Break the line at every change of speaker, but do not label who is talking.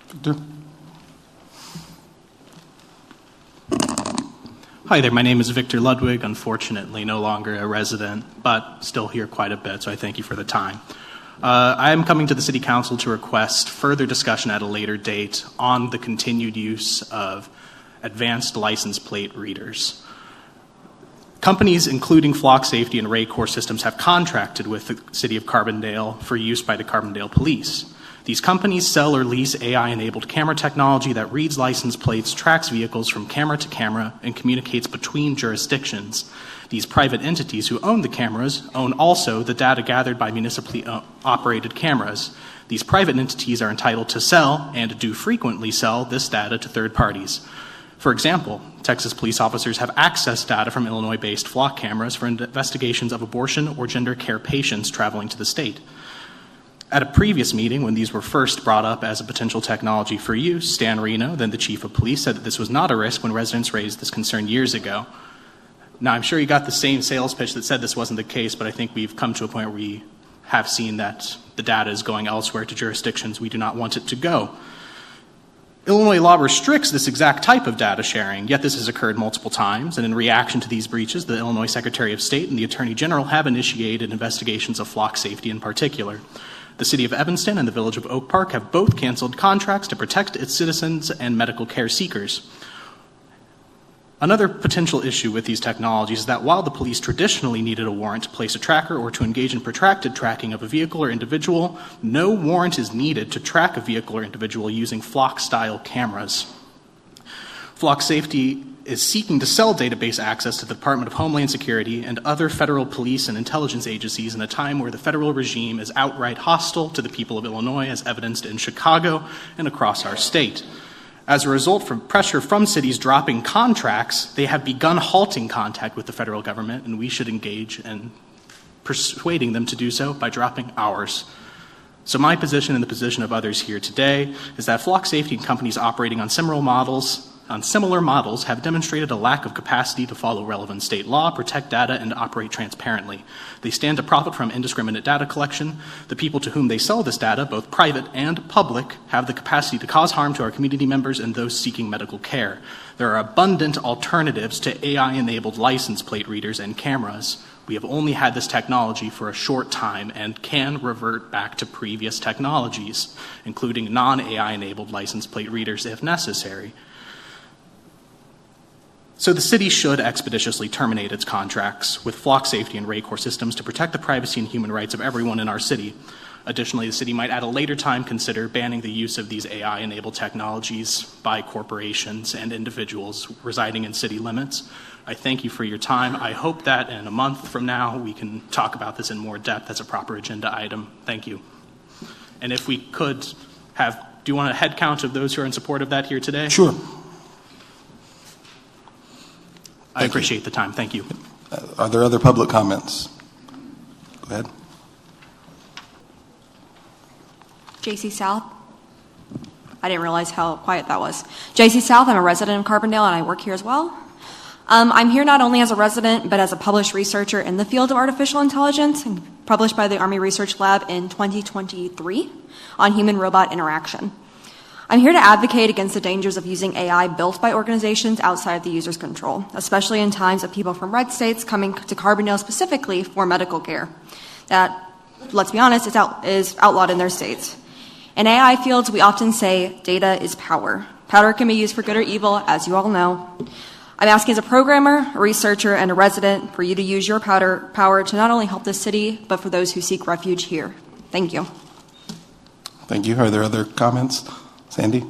Victor?
Hi there, my name is Victor Ludwig, unfortunately no longer a resident, but still here quite a bit, so I thank you for the time. I am coming to the City Council to request further discussion at a later date on the continued use of advanced license plate readers. Companies including Flock Safety and Raycor Systems have contracted with the City of Carbondale for use by the Carbondale Police. These companies sell or lease AI-enabled camera technology that reads license plates, tracks vehicles from camera to camera, and communicates between jurisdictions. These private entities who own the cameras own also the data gathered by municipally operated cameras. These private entities are entitled to sell, and do frequently sell, this data to third parties. For example, Texas police officers have accessed data from Illinois-based Flock cameras for investigations of abortion or gender care patients traveling to the state. At a previous meeting, when these were first brought up as a potential technology for use, Stan Reno, then the chief of police, said that this was not a risk when residents raised this concern years ago. Now, I'm sure you got the same sales pitch that said this wasn't the case, but I think we've come to a point where we have seen that the data is going elsewhere to jurisdictions we do not want it to go. Illinois law restricts this exact type of data sharing, yet this has occurred multiple times, and in reaction to these breaches, the Illinois Secretary of State and the Attorney General have initiated investigations of Flock Safety in particular. The City of Evanston and the Village of Oak Park have both canceled contracts to protect its citizens and medical care seekers. Another potential issue with these technologies is that while the police traditionally needed a warrant to place a tracker or to engage in protracted tracking of a vehicle or individual, no warrant is needed to track a vehicle or individual using Flock-style cameras. Flock Safety is seeking to sell database access to the Department of Homeland Security and other federal police and intelligence agencies in a time where the federal regime is outright hostile to the people of Illinois, as evidenced in Chicago and across our state. As a result, from pressure from cities dropping contracts, they have begun halting contact with the federal government, and we should engage in persuading them to do so by dropping ours. So my position and the position of others here today is that Flock Safety and companies operating on similar models have demonstrated a lack of capacity to follow relevant state law, protect data, and operate transparently. They stand to profit from indiscriminate data collection. The people to whom they sell this data, both private and public, have the capacity to cause harm to our community members and those seeking medical care. There are abundant alternatives to AI-enabled license plate readers and cameras. We have only had this technology for a short time and can revert back to previous technologies, including non-AI-enabled license plate readers if necessary. So the city should expeditiously terminate its contracts with Flock Safety and Raycor Systems to protect the privacy and human rights of everyone in our city. Additionally, the city might at a later time consider banning the use of these AI-enabled technologies by corporations and individuals residing in city limits. I thank you for your time. I hope that in a month from now we can talk about this in more depth as a proper agenda item. Thank you. And if we could have, do you want a head count of those who are in support of that here today?
Sure.
I appreciate the time. Thank you.
Are there other public comments? Go ahead.
JC South. I didn't realize how quiet that was. JC South, I'm a resident of Carbondale and I work here as well. I'm here not only as a resident, but as a published researcher in the field of artificial intelligence, and published by the Army Research Lab in 2023 on human-robot interaction. I'm here to advocate against the dangers of using AI built by organizations outside the user's control, especially in times of people from red states coming to Carbondale specifically for medical care. That, let's be honest, is outlawed in their states. In AI fields, we often say data is power. Power can be used for good or evil, as you all know. I'm asking as a programmer, a researcher, and a resident for you to use your power to not only help the city, but for those who seek refuge here. Thank you.
Thank you. Are there other comments? Sandy?